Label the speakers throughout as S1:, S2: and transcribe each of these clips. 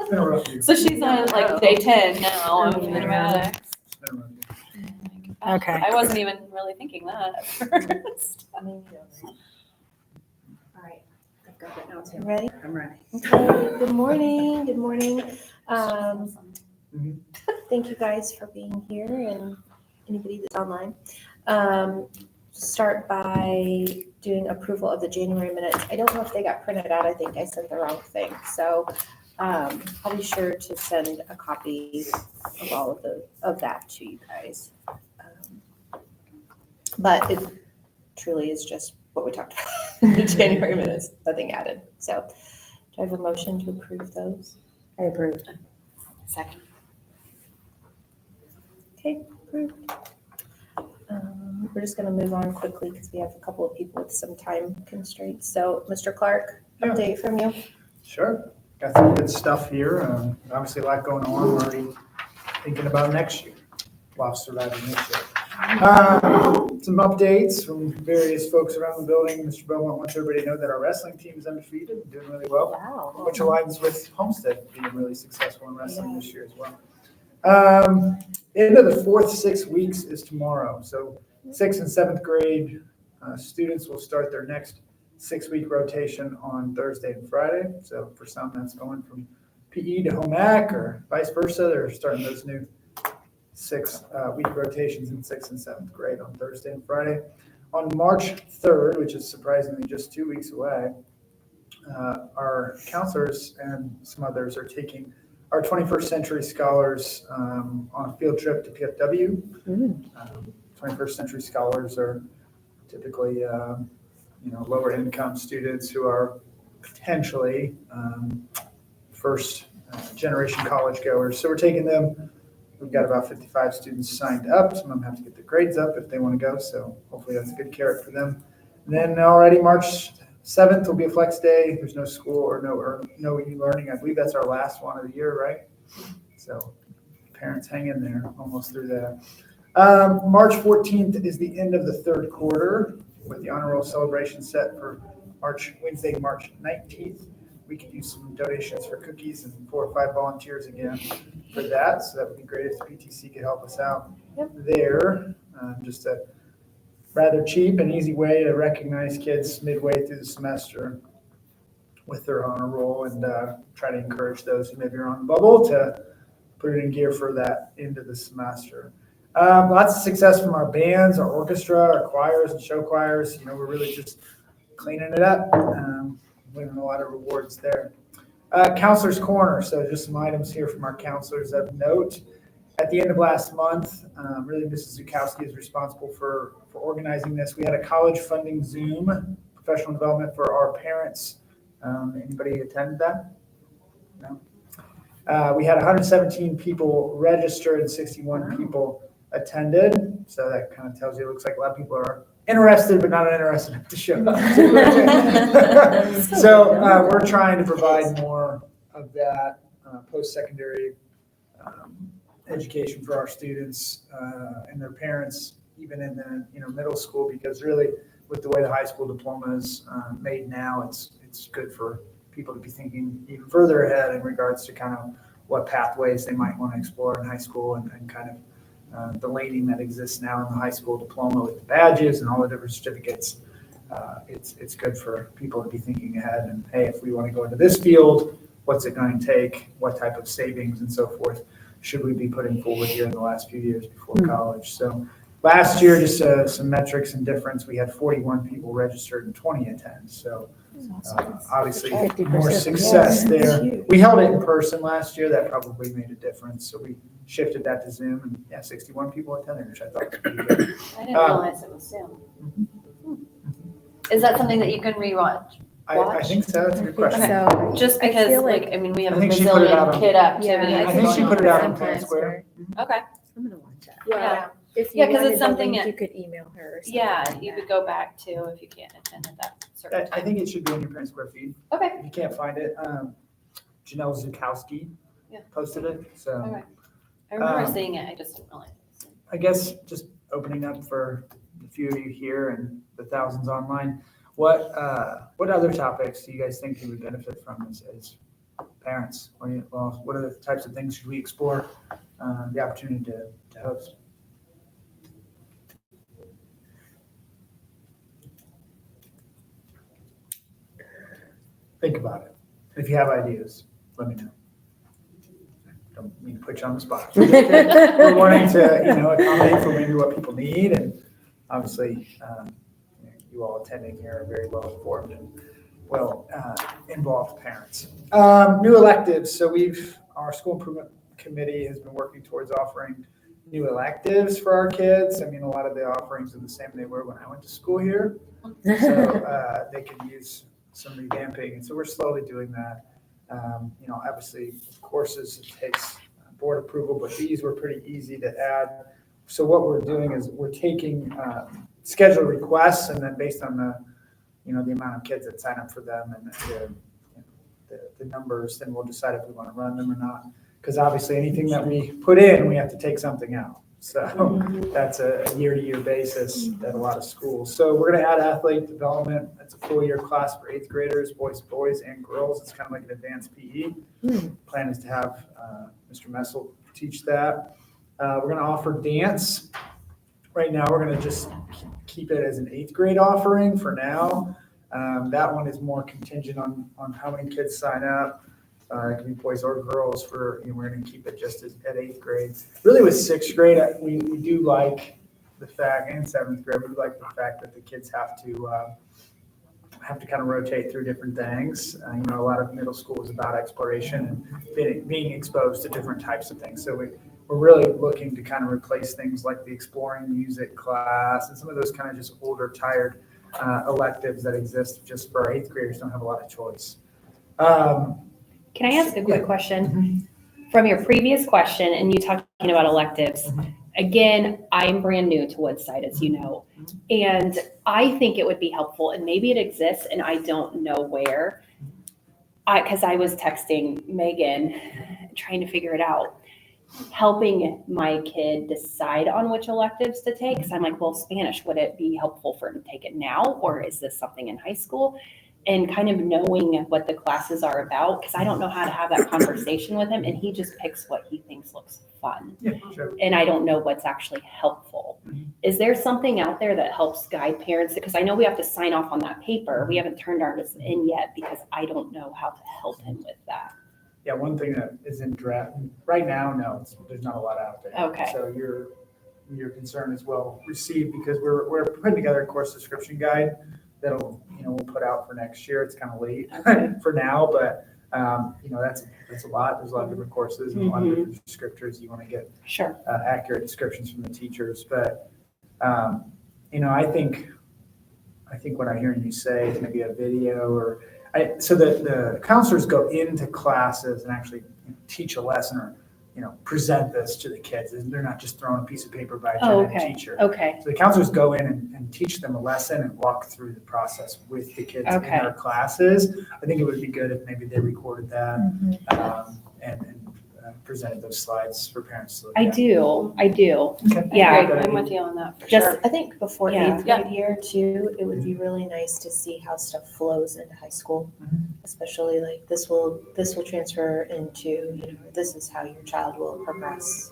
S1: It's been a rough year.
S2: So she's on like day 10 now of antibiotics.
S1: It's been a rough year.
S3: Okay.
S2: I wasn't even really thinking that at first.
S4: All right, I've got it now too.
S5: Ready?
S4: I'm ready.
S5: Okay, good morning, good morning.
S1: Mhm.
S5: Thank you guys for being here and anybody that's online. Start by doing approval of the January minutes. I don't know if they got printed out. I think I sent the wrong thing. So I'll be sure to send a copy of all of that to you guys. But it truly is just what we talked about in the January minutes, nothing added. So do I have a motion to approve those?
S4: I approve.
S2: Second.
S5: Okay, approved. We're just gonna move on quickly because we have a couple of people with some time constraints. So, Mr. Clark,
S1: Yeah.
S5: update from you.
S1: Sure. Got some good stuff here. Obviously, a lot going on. We're already thinking about next year. While surviving this year. Some updates from various folks around the building. Mr. Belmont wants everybody to know that our wrestling team is undefeated, doing really well,
S5: Wow.
S1: which aligns with Homestead being really successful in wrestling this year as well. End of the fourth 6 weeks is tomorrow. So 6th and 7th grade students will start their next 6-week rotation on Thursday and Friday. So for some, that's going from PE to home ec or vice versa. They're starting those new 6-week rotations in 6th and 7th grade on Thursday and Friday. On March 3rd, which is surprisingly just 2 weeks away, our counselors and some others are taking our 21st Century Scholars on a field trip to PFW. 21st Century Scholars are typically lower income students who are potentially first generation college goers. So we're taking them. We've got about 55 students signed up. Some of them have to get their grades up if they want to go. So hopefully that's a good carrot for them. And then already March 7th will be a flex day. There's no school or no e-learning. I believe that's our last one of the year, right? So parents hang in there, almost through that. March 14th is the end of the third quarter with the honor roll celebration set for Wednesday, March 19th. We could use some donations for cookies and 4 or 5 volunteers again for that. So that would be great if the PTC could help us out there. Just a rather cheap and easy way to recognize kids midway through the semester with their honor roll and try to encourage those who maybe are on the bubble to put it in gear for that end of the semester. Lots of success from our bands, our orchestra, our choirs and show choirs. We're really just cleaning it up. Winning a lot of rewards there. Counselor's Corner. So just some items here from our counselors of note. At the end of last month, really Mrs. Zukowski is responsible for organizing this. We had a college funding Zoom, professional development for our parents. Anybody attended that? No? We had 117 people registered and 61 people attended. So that kind of tells you it looks like a lot of people are interested, but not interested enough to show up. So we're trying to provide more of that post-secondary education for our students and their parents, even in the middle school, because really with the way the high school diploma is made now, it's good for people to be thinking even further ahead in regards to kind of what pathways they might want to explore in high school and kind of the laning that exists now in the high school diploma with the badges and all the different certificates. It's good for people to be thinking ahead and, hey, if we want to go into this field, what's it going to take? What type of savings and so forth should we be putting forward here in the last few years before college? So last year, just some metrics and difference, we had 41 people registered and 20 attend. So obviously more success there. We held it in person last year. That probably made a difference. So we shifted that to Zoom, and 61 people attended, which I thought was pretty good.
S2: I didn't realize it was Zoom. Is that something that you can rewatch?
S1: I think so. That's a good question.
S3: So
S2: Just
S3: I
S2: because,
S3: feel
S2: we have a
S1: I think she put it out
S2: bazillion
S1: on-
S2: kid activities.
S3: Yeah,
S1: I think she
S2: going
S1: put it
S2: on.
S1: out on Times Square.
S2: Okay,
S4: I'm gonna watch that.
S2: yeah.
S3: If
S2: Yeah,
S3: you
S2: 'cause it's
S3: wanted the
S2: something
S3: link,
S2: that-
S3: you could email her or something.
S2: Yeah,
S3: like
S2: you
S3: that.
S2: could go back to if you can't attend at that certain
S1: I
S2: time.
S1: think it should be on your Times Square feed.
S2: Okay,
S1: If you can't find it, Janelle Zukowski
S2: Yeah.
S1: posted it. So
S2: okay. I remember
S1: Um,
S2: seeing it, I just didn't realize.
S1: I guess just opening up for a few of you here and the thousands online. What other topics do you guys think you would benefit from as parents. Well, what are the types of things should we explore the opportunity to host? Think about it. If you have ideas, let me know. Don't mean to put you on the spot. We're wanting to, accommodate for maybe what people need, and obviously, you all attending here are very well informed and well involved parents. New electives. So our school improvement committee has been working towards offering new electives for our kids. I mean, a lot of the offerings are the same they were when I went to school here, so they can use some revamping, and so we're slowly doing that. Obviously, courses, it takes board approval, but these were pretty easy to add. So what we're doing is we're taking scheduled requests, and then based on the amount of kids that sign up for them and the numbers, then we'll decide if we want to run them or not. Because obviously, anything that we put in, we have to take something out. So that's a year-to-year basis at a lot of schools. So we're going to add athlete development. That's a full-year class for 8th graders, boys and girls. It's kind of like an advanced PE. Plan is to have Mr. Messel teach that. We're going to offer dance. Right now, we're going to just keep it as an 8th grade offering for now. That one is more contingent on how many kids sign up. It can be boys or girls we're going to keep it just at 8th grade. Really with 6th grade, we do like the fact, and 7th grade, we like the fact that the kids have to kind of rotate through different things. A lot of middle school is about exploration and being exposed to different types of things. So we're really looking to kind of replace things like the exploring music class and some of those kind of just older, tired electives that exist just for our 8th graders don't have a lot of choice.
S2: Can I ask a quick question? From your previous question, and you talking about electives, again, I'm brand new to Woodside, as you know, and I think it would be helpful, and maybe it exists, and I don't know where, because I was texting Megan, trying to figure it out, helping my kid decide on which electives to take, because I'm like, well, Spanish, would it be helpful for him to take it now, or is this something in high school? And kind of knowing what the classes are about, because I don't know how to have that conversation with him, and he just picks what he thinks looks fun.
S1: Yeah, sure.
S2: And I don't know what's actually helpful. Is there something out there that helps guide parents? Because I know we have to sign off on that paper. We haven't turned ours in yet because I don't know how to help him with that.
S1: Yeah, one thing that is in draft right now, no, there's not a lot out there.
S2: Okay.
S1: So your concern is well received because we're putting together a course description guide that'll we'll put out for next year. It's kind of late for now, but that's a lot. There's a lot of different courses and a lot of different descriptors. You want to get accurate descriptions from the teachers, but I think what I'm hearing you say is maybe a video so the counselors go into classes and actually teach a lesson or present this to the kids. They're not just throwing a piece of paper by a teacher.
S2: Okay.
S1: So the counselors go in and teach them a lesson and walk through the process with the kids in their classes. I think it would be good if maybe they recorded that and presented those slides for parents to look at.
S2: I do.
S1: Okay.
S2: Yeah.
S4: I'm with you on that for
S5: Just,
S4: sure.
S5: I think before
S2: Yeah.
S5: 8th grade year too, it would be really nice to see how stuff flows into high school, especially like this will transfer into, this is how your child will progress.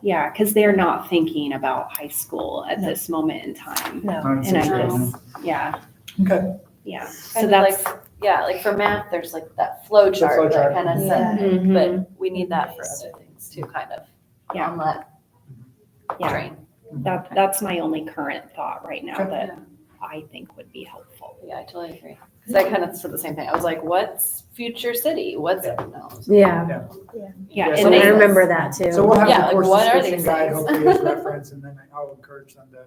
S2: Yeah, because they're not thinking about high school at this moment in time.
S5: No.
S2: And I guess,
S1: Okay.
S2: yeah. So
S4: Kind of
S2: that's,
S4: like for math, there's like that flow chart
S1: flow chart.
S4: that kind of
S5: Yeah.
S4: said, but we need that for other things too, kind of
S2: Yeah.
S4: on that
S2: yeah,
S4: train.
S2: that's my only current thought right now
S1: Okay.
S2: that I think would be helpful.
S4: Yeah, I totally agree. Because I kind of said the same thing. I was like, what's future city? What's no.
S5: Yeah.
S2: Yeah.
S1: Yeah,
S2: And
S1: so
S2: they,
S5: I remember that too.
S1: So we'll have
S4: Yeah,
S1: the
S4: like,
S1: course
S4: what are
S1: description
S4: these
S1: guide
S4: things?
S1: hopefully as reference, and then I'll encourage them to,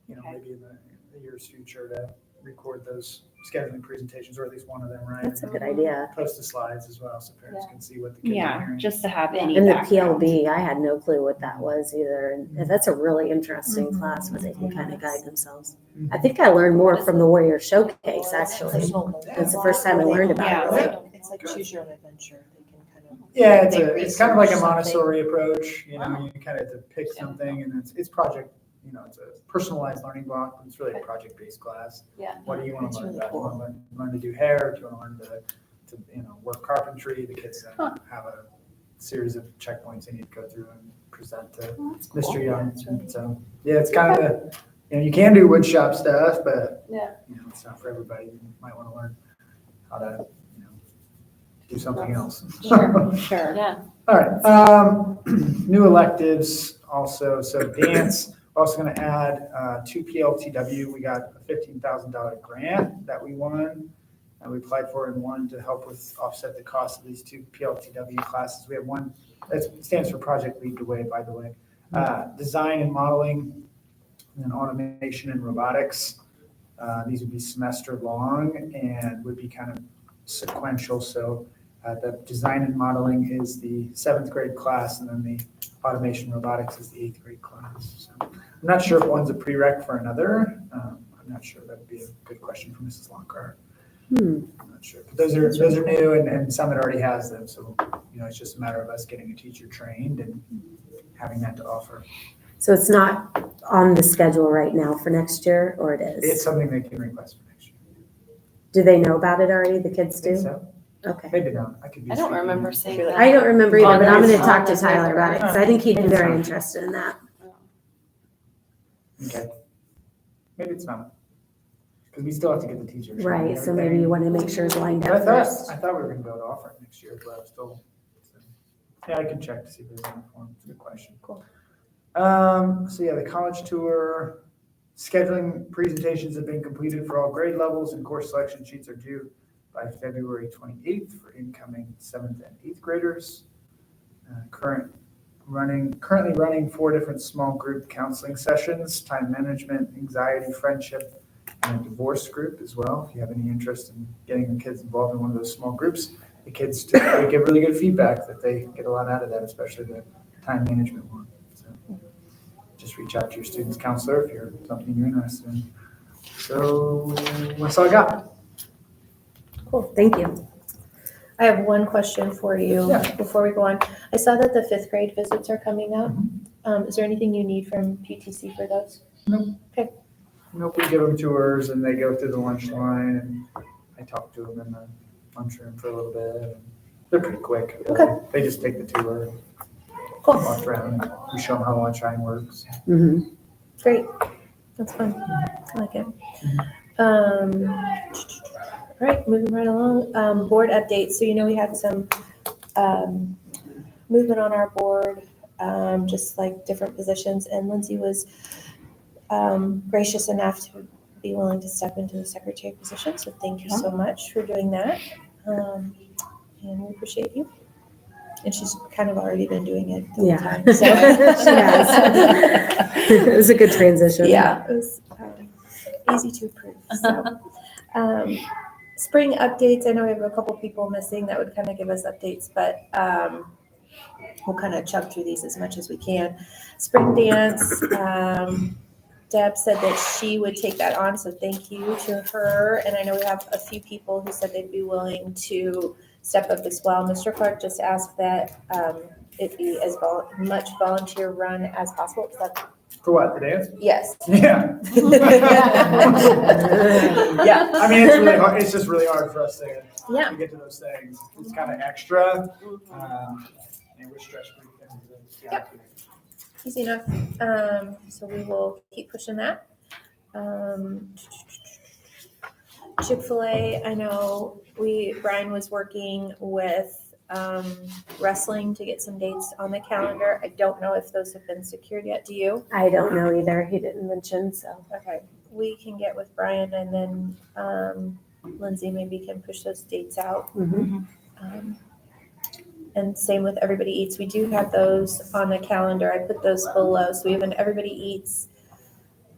S1: maybe in the year's future to record those scheduling presentations, or at least one of them, right?
S5: That's a good idea.
S1: Post the slides as well, so parents can see what the kids are hearing.
S2: just to have any
S5: And the
S2: background.
S5: PLB, I had no clue what that was either. And that's a really interesting class where they can kind of guide themselves. I think I learned more from the Warrior Showcase, actually. That's the first time I learned about it.
S4: It's like choose your own adventure. They can kind of.
S1: Yeah,
S4: they
S1: it's kind of like a
S4: research
S1: Montessori approach, you
S4: Oh.
S1: kind of have to pick something, and it's project, it's a personalized learning block, but it's really a project-based class.
S4: Yeah.
S1: What do you want
S4: That's
S1: to learn
S4: really
S1: about?
S4: cool.
S1: You want to learn to do hair? Do you want to learn to to, work carpentry. The kids have a series of checkpoints they need to go through and present to
S4: That's
S1: Mr.
S4: cool.
S1: Young. So, yeah, it's kind of, you can do wood shop stuff, but,
S4: Yeah.
S1: it's not for everybody. You might want to learn how to, do something else.
S2: Sure.
S4: Yeah.
S1: All right, new electives also. So dance, we're also going to add 2 PLTW. We got a $15,000 grant that we won. And we applied for in one to help with offset the cost of these 2 PLTW classes. We have one that stands for Project Lead the Way, by the way. Design and modeling, and then automation and robotics. These would be semester long and would be kind of sequential. So the design and modeling is the 7th grade class, and then the automation robotics is the 8th grade class. So I'm not sure if one's a prereq for another. I'm not sure. That would be a good question for Mrs. Lockhart. I'm not sure. But those are new, and Summit already has them. So it's just a matter of us getting a teacher trained and having that to offer.
S3: So it's not on the schedule right now for next year, or it is?
S1: It's something they can request for next year.
S3: Do they know about it already? The kids
S1: I think
S3: do?
S1: so.
S3: Okay.
S1: Maybe not. I could be.
S4: I don't
S1: speaking-
S4: remember seeing that.
S3: I don't remember either, but I'm going to
S4: On
S3: talk to
S4: the
S3: Tyler about it because I think he'd be
S1: It's
S3: very
S1: fine.
S3: interested in that.
S1: Okay. Maybe it's not. Because we still have to get the teachers.
S3: Right, so maybe you want to make sure it's lined
S1: I
S3: up first.
S1: thought we were going to be able to offer it next year, but I'm still. Yeah, I can check to see if there's any form. It's a good question.
S5: Cool.
S1: So yeah, the college tour, scheduling presentations have been completed for all grade levels, and course selection sheets are due by February 28th for incoming 7th and 8th graders. Currently running 4 different small group counseling sessions: time management, anxiety, friendship, and a divorce group as well. If you have any interest in getting the kids involved in one of those small groups, the kids typically give really good feedback that they get a lot out of that, especially the time management one. So just reach out to your student's counselor if you're something you're interested in. So that's all I got.
S3: Cool, thank you.
S5: I have one question for you
S1: Yeah.
S5: before we go on. I saw that the 5th grade visits are coming up.
S1: Mhm.
S5: Is there anything you need from PTC for those?
S1: Nope, we give them tours and they go through the lunch line, and I talk to them in the lunchroom for a little bit. They're pretty quick.
S5: Okay.
S1: They just take the tour,
S5: Cool.
S1: walk around, we show them how the lunch line works.
S3: Mhm.
S5: Great. That's fun. I like it. All right, moving right along. Board updates. So we had some movement on our board, just like different positions, and Lindsay was gracious enough to be willing to step into the secretary position. So thank you so much for doing that. And we appreciate you. And she's kind of already been doing it the whole
S3: Yeah.
S5: time. So.
S3: She has. It was a good transition.
S5: Yeah, it was easy to approve. So, spring updates. I know we have a couple people missing that would kind of give us updates, but we'll kind of chug through these as much as we can. Spring dance. Deb said that she would take that on, so thank you to her. And I know we have a few people who said they'd be willing to step up as well. Mr. Clark just asked that it be as much volunteer run as possible. Is that
S1: For what, the dance?
S5: yes?
S1: Yeah.
S5: Yeah.
S1: I mean, it's really hard. It's just really hard for us to
S5: Yeah.
S1: get to those things. It's kind of extra. And we're stretched pretty thin.
S5: Yep. Easy enough. So we will keep pushing that. Chick-fil-A, I know Brian was working with wrestling to get some dates on the calendar. I don't know if those have been secured yet. Do you?
S3: I don't know either. He didn't mention, so.
S5: Okay. We can get with Brian, and then Lindsay maybe can push those dates out.
S3: Mhm.
S5: And same with Everybody Eats. We do have those on the calendar. I put those below. So we have an Everybody Eats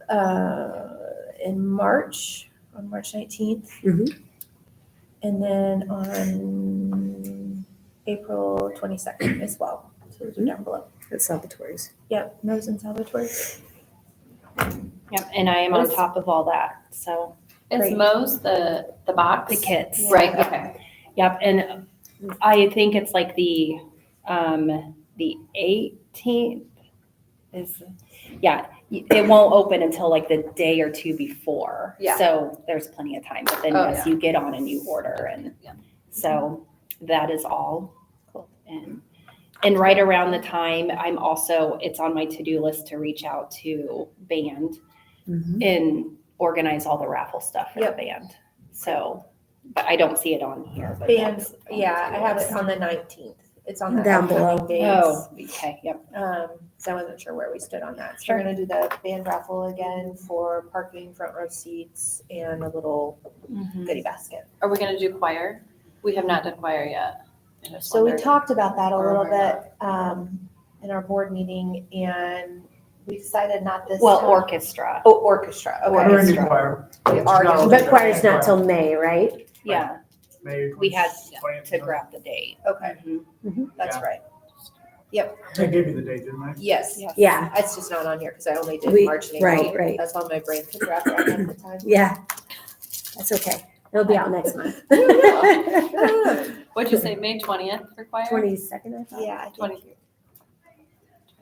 S5: in March, on March 19th.
S3: Mhm.
S5: And then on April 22nd as well. So those are down below.
S3: It's Salvatore's.
S5: Yep, Rose and Salvatore.
S2: Yep, and I am on top of all that, so,
S4: Is
S5: Great.
S4: Mo's the box?
S2: the kids.
S4: Right, okay.
S2: Yep, and I think it's like the 18th is, yeah, it won't open until like the day or two before.
S4: Yeah.
S2: So there's plenty of time, but then
S4: Oh,
S2: yes, you get on and you order and
S4: Yeah.
S2: So that is all. Cool. And right around the time, it's on my to-do list to reach out to band
S3: Mhm.
S2: and organize all the raffle stuff for the band. So, but I don't see it on here. But
S5: Band,
S2: that's on the
S5: yeah, I
S2: to-do
S5: have
S2: list.
S5: it on the 19th. It's on the
S3: Down below.
S5: upcoming dates.
S2: Oh, okay, yep.
S5: So I wasn't sure where we stood on that. So
S2: Sure.
S5: we're gonna do the band raffle again for parking, front row seats, and a little goodie basket.
S4: Are we gonna do choir? We have not done choir yet. I just
S5: So we
S4: wondered.
S5: talked about that a
S4: Or
S5: little
S4: we're
S5: bit in our board meeting, and we decided not this
S2: Well,
S5: time.
S2: orchestra.
S5: Oh, orchestra, okay.
S1: We're in the
S2: Orchestra.
S1: choir.
S5: We are
S1: No,
S5: gonna-
S3: But choir's not till May, right?
S2: Yeah,
S1: May
S2: we had
S1: 20th.
S2: to grab the date.
S5: Okay, that's
S1: Yeah.
S5: right.
S1: They gave you the date, didn't I?
S5: Yes.
S2: Yes.
S3: Yeah,
S5: It's just not on here because I only did
S3: We-
S5: March and April.
S3: right.
S5: That's all my brain could wrap around at the time.
S3: yeah. That's okay. It'll be out next month.
S4: What'd you say, May 20th for choir?
S3: 22nd, I thought.
S5: Yeah, I
S4: 20.
S5: think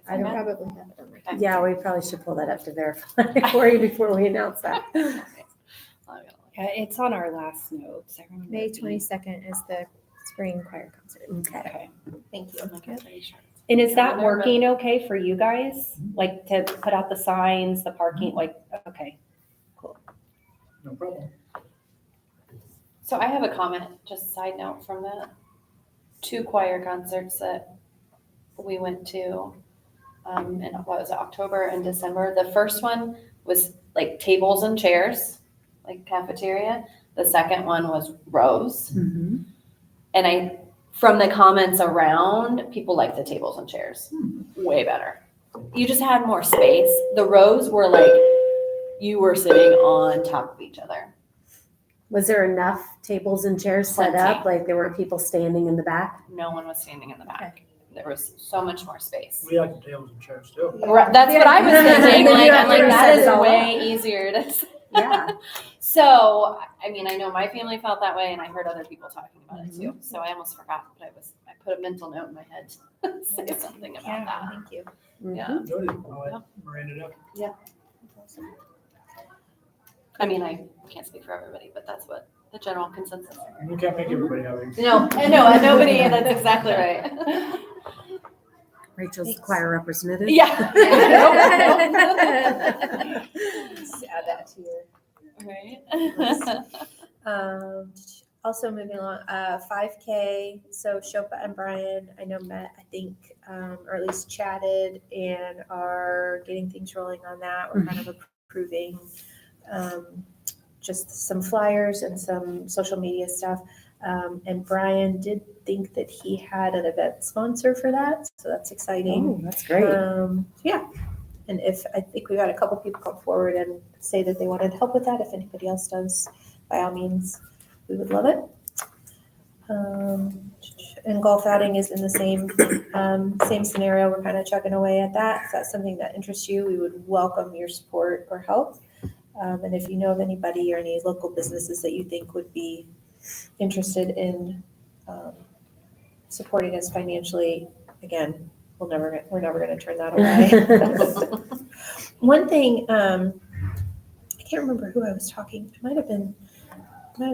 S3: I
S5: I
S3: don't,
S5: probably have it on my.
S3: yeah, we probably should pull that up to verify for you before we announce that.
S4: I'm gonna look.
S2: Yeah, it's on our last notes. I remember
S5: May
S2: it being-
S5: 22nd is the spring choir concert.
S3: Okay.
S2: Okay.
S5: Thank you.
S4: I'm like, I'm pretty sure.
S2: And is that
S4: Yeah,
S2: working okay for you guys? Like to put out the signs, the parking, like, okay.
S1: No problem.
S4: So I have a comment, just a side note from the 2 choir concerts that we went to in what was it, October and December. The first one was like tables and chairs, like cafeteria. The second one was rows.
S3: Mhm.
S4: And from the comments around, people liked the tables and chairs way better. You just had more space. The rows were like you were sitting on top of each other.
S3: Was there enough tables and chairs set up? Like there were people standing in the back?
S4: No one was standing in the back. There was so much more space.
S1: We like the tables and chairs too.
S4: Right, that's what I was thinking.
S3: Yeah.
S4: Like, I'm like, that
S3: Set
S4: is
S3: it all
S4: way
S3: up.
S4: easier to.
S3: Yeah.
S4: So, I mean, I know my family felt that way, and I heard other people talking about it too. So I almost forgot, but I put a mental note in my head to say something about
S2: Yeah.
S4: that.
S5: Thank you.
S4: Yeah.
S1: Noted. I'll let Miranda know.
S4: I mean, I can't speak for everybody, but that's what the general consensus.
S1: You can't make everybody happy.
S4: No, I know, nobody. That's exactly right.
S3: Rachel's the choir representative.
S4: Yeah.
S5: Just add that to your.
S4: Right.
S5: Also moving along, 5K. So Shopa and Brian, I know met, I think, or at least chatted and are getting things rolling on that. We're kind of approving just some flyers and some social media stuff. And Brian did think that he had an event sponsor for that, so that's exciting.
S3: Oh, that's great.
S5: Yeah. And I think we've had a couple people come forward and say that they wanted help with that. If anybody else does, by all means, we would love it. And golf outing is in the same scenario. We're kind of chugging away at that. If that's something that interests you, we would welcome your support or help. And if you know of anybody or any local businesses that you think would be interested in supporting us financially, again, we're never going to turn that away. One thing, I can't remember who I was talking. I might have been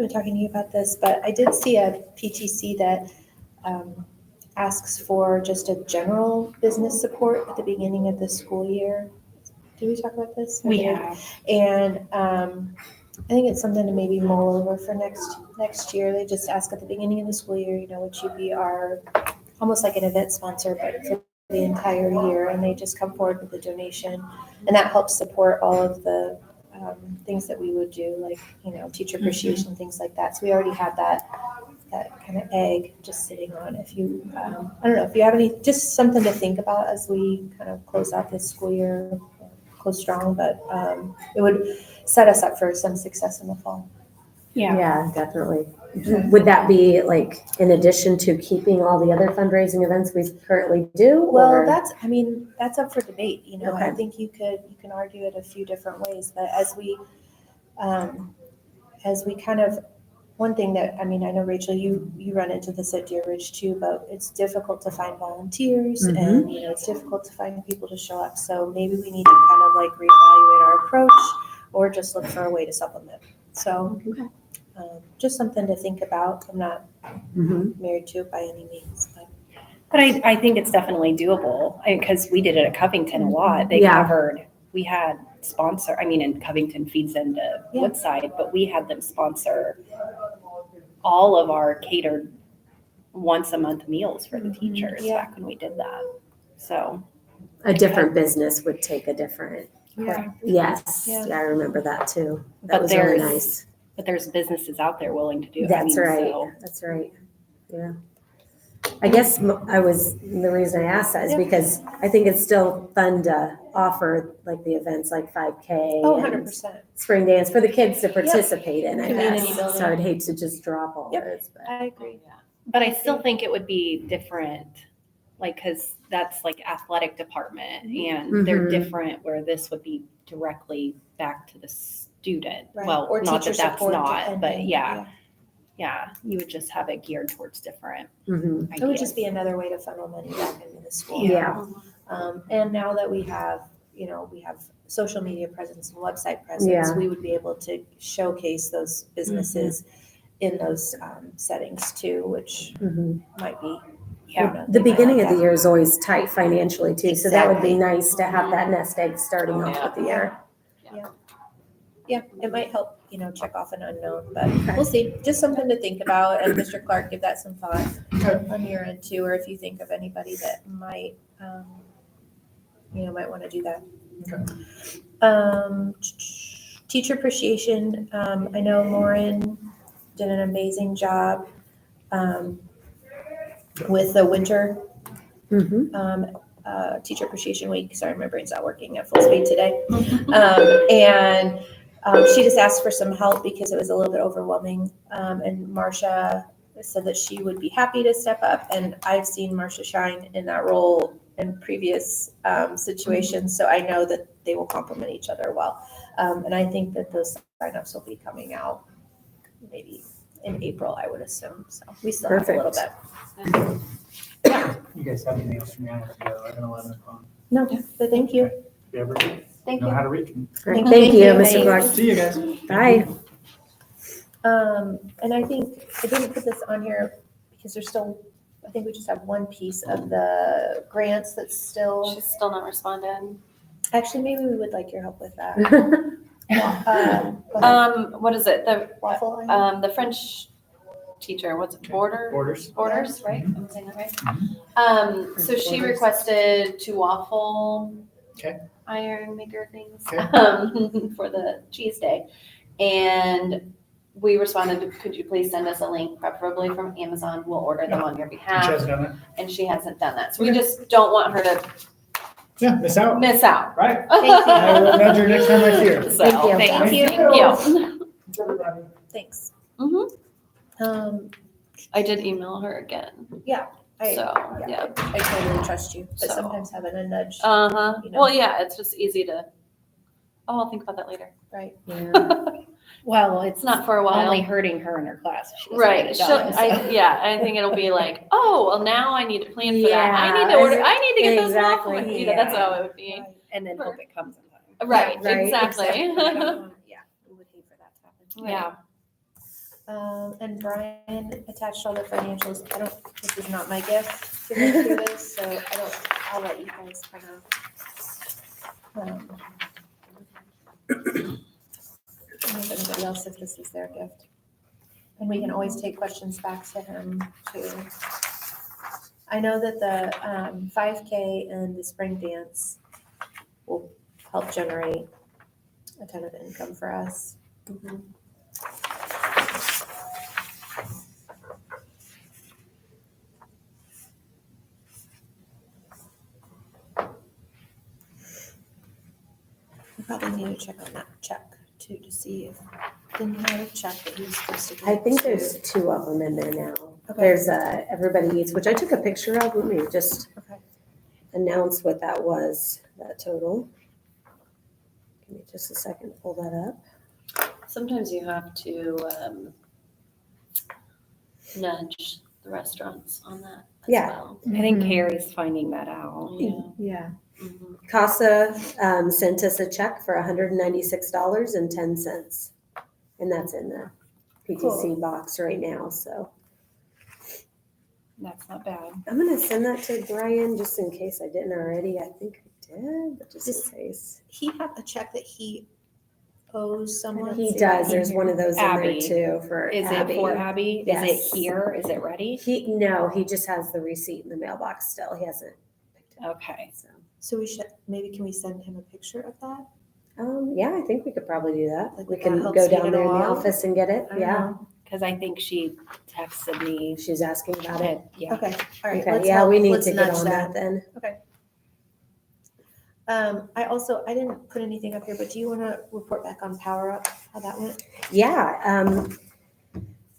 S5: talking to you about this, but I did see a PTC that asks for just a general business support at the beginning of the school year. Did we talk about this?
S2: We have.
S5: And I think it's something to maybe mull over for next year. They just ask at the beginning of the school year, would you be our, almost like an event sponsor, but for the entire year, and they just come forward with a donation, and that helps support all of the things that we would do, like teacher appreciation, things like that. So we already have that kind of egg just sitting on. If you, I don't know if you have any, just something to think about as we kind of close out this school year, close strong, but it would set us up for some success in the fall.
S2: Yeah.
S3: Yeah, definitely. Would that be like in addition to keeping all the other fundraising events we currently do?
S5: Well,
S3: or-
S5: that's up for debate. I
S3: Okay.
S5: think you can argue it a few different ways, but as we kind of, one thing that, I know, Rachel, you run into this at Deer Ridge too, but it's difficult to find volunteers and, it's difficult to find people to show up. So maybe we need to kind of like reevaluate our approach or just look for a way to supplement. So Just something to think about. I'm not
S3: Mhm.
S5: married to it by any means, but.
S2: But I think it's definitely doable, because we did it at Covington a lot. They
S3: Yeah.
S2: covered, we had sponsor, and Covington feeds into
S5: Yeah.
S2: Woodside, but we had them sponsor all of our catered once a month meals for the teachers
S5: Yeah.
S2: back when we did that. So,
S3: A different business would take a different,
S2: yeah.
S3: yes,
S5: Yeah.
S3: I remember that too. That
S2: But
S3: was really
S2: there's-
S3: nice.
S2: But there's businesses out there willing to do it.
S3: That's right,
S2: So,
S3: that's right, yeah. I guess the reason I asked that is
S5: Yeah.
S3: because I think it's still fun to offer like the events like 5K.
S5: Oh,
S3: and
S5: 100%.
S3: Spring dance for the kids to participate in, I
S5: Community
S3: guess.
S5: building.
S3: So I'd hate to just drop all
S5: Yep.
S3: those, but.
S5: I agree.
S2: but I still think it would be different, like, because that's like athletic department and they're
S3: Mhm.
S2: different, where this would be directly back to the student.
S5: Right.
S2: Well,
S5: Or
S2: not
S5: teacher
S2: that that's
S5: support,
S2: not, but
S5: depending.
S2: yeah, you would just have it geared towards different
S3: Mhm.
S2: ideas.
S5: It would just be another way to funnel money back into the school.
S3: Yeah.
S5: And now that we have social media presence and website presence,
S3: Yeah.
S5: we would be able to showcase those businesses in those settings too, which
S3: Mhm.
S5: might be.
S2: Yeah.
S3: The beginning of the year is always tight financially too, so that would be
S5: Exactly.
S3: nice to have that nest egg starting off with the year.
S5: Yeah, it might help, check off an unknown, but we'll see. Just something to think about. And Mr. Clark, give that some thought on your end too, or if you think of anybody that might, might want to do that. Teacher appreciation. I know Lauren did an amazing job with the winter
S3: Mhm.
S5: Teacher Appreciation Week. Sorry, my brain's not working at full speed today. And she just asked for some help because it was a little bit overwhelming. And Marcia said that she would be happy to step up. And I've seen Marcia shine in that role in previous situations. So I know that they will complement each other well. And I think that those signups will be coming out maybe in April, I would assume. So we still have a little bit.
S1: You guys have anything else from me? I have to go. I have an 11 o'clock.
S5: No, but thank you.
S1: If you ever
S4: Thank
S1: know
S4: you.
S1: how to reach me.
S3: Great. Thank you, Mr.
S5: Thanks.
S3: Clark.
S1: See you guys.
S3: Bye.
S5: And I think I didn't put this on here because there's still, I think we just have one piece of the grants that's still,
S4: She's still not responded.
S5: actually, maybe we would like your help with that.
S4: What is it?
S5: Waffle Island?
S4: The French teacher, what's it, Borders, right? I'm saying that right? So she requested 2 waffle
S1: Okay.
S4: iron maker things
S1: Okay.
S4: for the cheese day. And we responded, could you please send us a link, preferably from Amazon? We'll order them on your
S1: And she
S4: behalf.
S1: hasn't done that?
S4: And she hasn't done that. So we
S1: Okay.
S4: just don't want her to
S1: Yeah, miss out,
S4: miss out.
S1: right?
S5: Thank you.
S1: I will nudge her next time I see her.
S4: So,
S3: Thank you.
S4: thank you.
S1: Thank
S4: you.
S1: Everybody.
S5: Thanks.
S4: Mhm. I did email her again.
S5: I
S4: Yeah.
S5: totally trust you, but
S4: So.
S5: sometimes having a nudge,
S4: Uh-huh.
S5: You know.
S4: Well, yeah, it's just easy to, I'll think about that later.
S5: right?
S3: Yeah.
S2: Well,
S4: It's not for a while.
S2: only hurting her in her class. if she doesn't
S4: Right.
S2: get it done, so.
S4: I think it'll be like, oh, well, now I need to plan for that. I need to
S3: Yeah.
S4: order, I need to get those
S3: Exactly.
S4: waffles. That's how it would be.
S2: And then hope it comes in time.
S4: Right,
S3: Right,
S4: exactly.
S5: Yeah, we would hate for that to happen.
S2: Yeah.
S5: And Brian attached all the financials. This is not my gift to go through this, so I'll let you guys kind of. Anybody else, if this is their gift. And we can always take questions back to him too. I know that the 5K and the spring dance will help generate a ton of income for us. We probably need to check on that check too, to see if, didn't he have a check that he was supposed to get?
S3: I think there's 2 of them in there now.
S5: Okay.
S3: There's Everybody Eats, which I took a picture of. Let me just
S5: Okay.
S3: announce what that was, that total. Give me just a second to pull that up.
S4: Sometimes you have to nudge the restaurants on that as
S3: Yeah.
S4: well.
S2: I think Carrie's finding that out.
S4: Yeah.
S3: Yeah.
S4: Mhm.
S3: CASA sent us a check for $196.10, and that's in there. PTC box right now, so.
S2: That's not bad.
S3: I'm gonna send that to Brian just in case I didn't already. I think I did, but just in case.
S5: He have a check that he owes someone?
S3: He does. There's one of those in
S2: Abby.
S3: there too for
S2: Is
S3: Abby.
S2: it for Abby?
S3: Yes.
S2: Is it here? Is it ready?
S3: No, he just has the receipt in the mailbox still. He hasn't picked it up.
S2: Okay.
S5: So we should, maybe can we send him a picture of that?
S3: Yeah, I think we could probably do that.
S5: Like
S3: We
S5: that
S3: can
S5: helps
S3: go
S5: speed
S3: down
S5: it
S3: there in the
S5: along?
S3: office and get it.
S5: I don't
S3: Yeah,
S5: know.
S2: Because I think she texted me.
S3: she's asking about it.
S2: Yeah.
S5: Okay, all right.
S3: Okay,
S5: let's
S3: yeah,
S5: help-
S3: we need
S5: let's
S3: to get
S5: nudge
S3: on that then.
S5: Okay. I didn't put anything up here, but do you want to report back on Power Up, how that went?
S3: Yeah,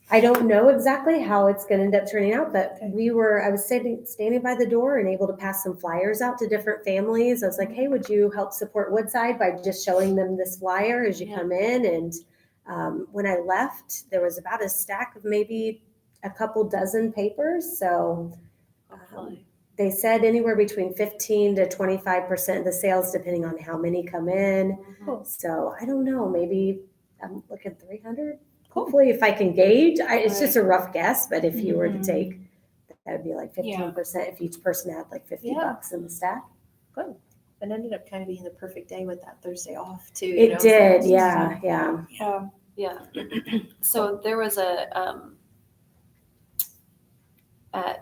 S3: I don't know exactly how it's gonna end up turning out, but
S5: Okay.
S3: I was standing by the door and able to pass some flyers out to different families. I was like, hey, would you help support Woodside by just showing them this flyer as you
S2: Yeah.
S3: come in? And when I left, there was about a stack of maybe a couple dozen papers, so
S2: Hopefully.
S3: they said anywhere between 15 to 25% of the sales, depending on how many come in.
S5: Cool.
S3: So I don't know, maybe I'm looking 300.
S5: Cool.
S3: Hopefully, if I can gauge, it's
S2: Right.
S3: just a rough guess, but if you were to
S2: Mhm.
S3: take, that would be like 15% if each person had like 50
S5: Yeah.
S3: bucks in the stack.
S5: Good. It ended up kind of being the perfect day with that Thursday off too.
S3: It did, yeah.
S2: Yeah.
S4: Yeah. So there was at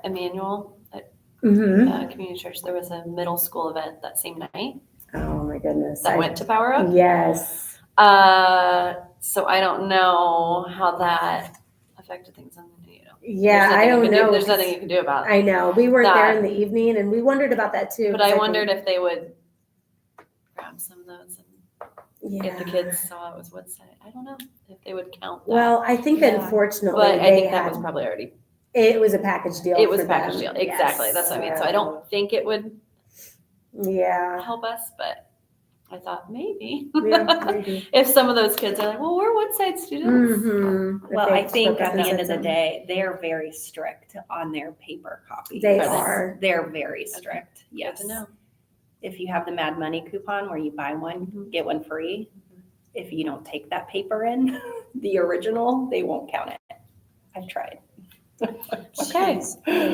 S4: Emmanuel,
S3: Mm-hmm.
S4: community church, there was a middle school event that same night
S3: Oh my goodness.
S4: that went to Power Up.
S3: Yes.
S4: So I don't know how that affected things.
S3: Yeah, I don't know.
S4: There's nothing you can do about it.
S3: I know. We weren't there
S4: that.
S3: in the evening and we wondered about that too.
S4: But
S3: 'cause
S4: I
S3: think-
S4: wondered if they would grab some of those and
S3: yeah.
S4: if the kids saw it was Woodside. I don't know if they would count that.
S3: Well, I think
S2: Yeah.
S3: unfortunately
S4: but I
S3: they
S4: think that
S3: had,
S4: was probably already,
S3: it was a package deal.
S4: it was
S3: for
S4: a package
S3: them.
S4: deal. Exactly.
S3: Yes.
S4: That's what I mean. So I don't think it would
S3: Yeah.
S4: help us, but I thought maybe.
S3: Yeah, maybe.
S4: If some of those kids are like, well, we're Woodside students.
S3: Mm-hmm.
S2: Well, I think at the end of the day, they're very strict on their paper copies.
S3: They
S4: Are they?
S3: are.
S2: They're very strict.
S4: Good
S2: Yes.
S4: to know.
S2: If you have the Mad Money coupon where you buy one,
S4: Mhm.
S2: get one free. If you don't take that paper in, the original, they won't count it. I've tried.
S5: Okay,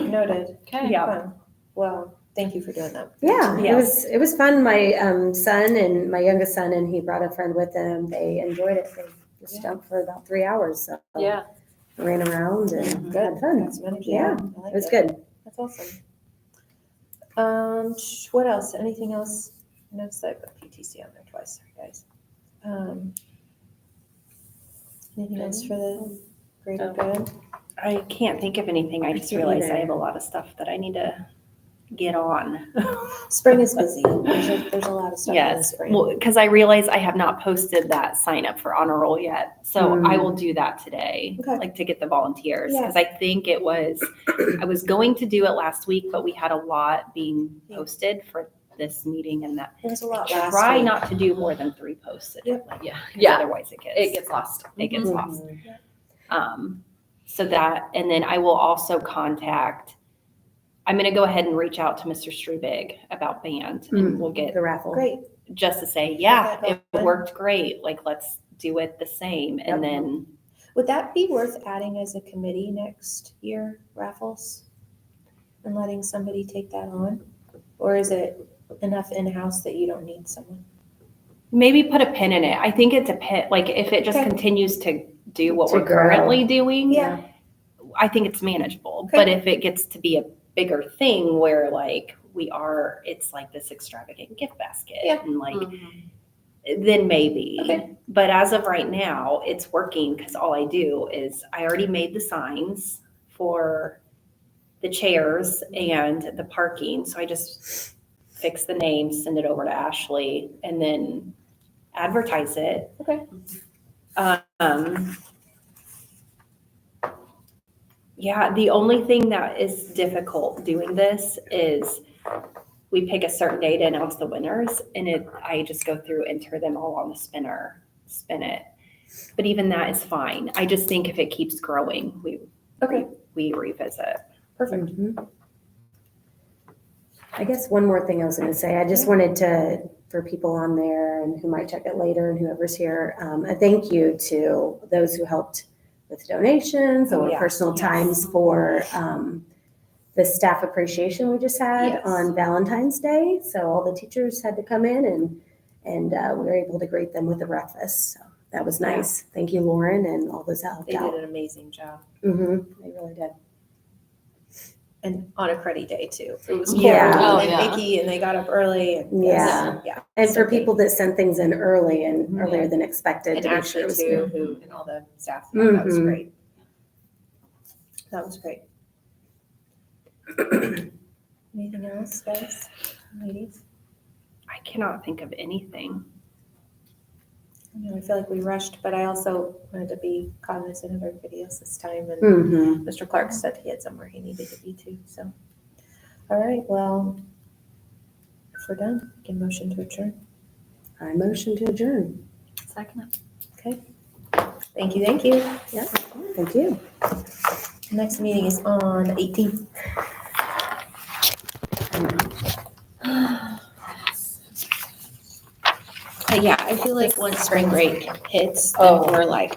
S5: noted.
S4: Okay.
S2: Yeah.
S5: Fun. Well, thank you for doing that.
S3: Yeah,
S2: Yes.
S3: it was fun. My son and my youngest son, and he brought a friend with him. They enjoyed it. They just
S4: Yeah.
S3: jumped for about 3 hours. So
S4: Yeah.
S3: ran around and
S4: Mhm.
S5: Good.
S3: had fun.
S5: Got some energy.
S3: Yeah,
S5: I like
S3: It was good.
S5: That's awesome. What else? Anything else? I noticed that I put PTC on there twice. Sorry, guys. Anything else for the greater good?
S2: I can't think of anything. I just
S3: can't
S2: realized
S3: either.
S2: I have a lot of stuff that I need to get on.
S5: Spring is busy. There's a lot of stuff in the
S2: Yes,
S5: spring.
S2: well, because I realize I have not posted that sign up for honor roll yet. So I will do that today,
S5: Okay.
S2: like to get the volunteers.
S5: Yeah.
S2: Because I think I was going to do it last week, but we had a lot being posted for this meeting and that.
S5: There was a lot last
S2: Try
S5: week.
S2: not to do more than 3 posts.
S5: Yep.
S2: Like,
S4: Yeah.
S2: 'cause
S4: Yeah.
S2: Otherwise it
S4: It gets lost.
S2: gets
S3: Mhm.
S2: lost. So that, and then I will also contact, I'm going to go ahead and reach out to Mr. Strubig about band and we'll get,
S3: The raffle.
S5: Great.
S2: just to say, yeah,
S5: Okay,
S2: it
S5: good.
S2: worked great. Like, let's do it the same. And
S3: Yep.
S2: then,
S5: Would that be worth adding as a committee next year, raffles? And letting somebody take that on? Or is it enough in-house that you don't need someone?
S2: maybe put a pin in it. I think it depends, like if it just
S5: Okay.
S2: continues to do what
S3: To
S2: we're
S3: grow.
S2: currently doing,
S5: Yeah.
S2: I think it's manageable.
S5: Okay.
S2: But if it gets to be a bigger thing where like it's like this extravagant gift basket
S5: Yeah.
S2: and like,
S4: Mhm.
S2: then maybe.
S5: Okay.
S2: But as of right now, it's working because all I do is I already made the signs for the chairs and the parking. So I just fix the names, send it over to Ashley, and then advertise it.
S5: Okay.
S2: Yeah, the only thing that is difficult doing this is we pick a certain day to announce the winners, and I just go through, enter them all on the spinner, spin it. But even that is fine. I just think if it keeps growing,
S5: Okay,
S2: we revisit.
S5: perfect.
S3: Mhm. I guess one more thing I was going to say, I just wanted to, for people on there and who might check it later and whoever's here, a thank you to those who helped with donations
S5: Oh,
S3: or
S5: yes,
S3: personal
S5: yes.
S3: times for the staff appreciation we just had
S5: Yes.
S3: on Valentine's Day. So all the teachers had to come in and we were able to greet them with a breakfast. So that was nice. Thank you, Lauren, and all those that helped
S5: They did
S3: out.
S5: an amazing job.
S3: They really did.
S5: And on a cruddy day too. It was cold
S3: Yeah.
S4: Oh,
S5: and
S4: yeah.
S5: icky and they got up early and
S3: Yeah.
S5: yeah.
S3: And
S5: So
S3: for people that sent things in early and earlier than expected
S5: and
S3: to make sure
S5: Ashley
S3: it was
S5: too,
S3: good.
S5: who and all the staff, that was
S3: Mhm.
S5: great. That was great. Anything else, guys, ladies?
S2: I cannot think of anything.
S5: I feel like we rushed, but I also wanted to be cognizant of everybody else this time. And
S3: Mhm.
S5: Mr. Clark said he had somewhere he needed to be too. So, all right, well, if we're done, we can motion to adjourn.
S3: I motion to adjourn.
S4: Second.
S5: Okay. Thank you. Thank you.
S3: Thank you.
S5: Next meeting is on the 18th. Yeah, I feel like once spring break hits, then we're like,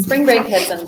S4: Spring break hits in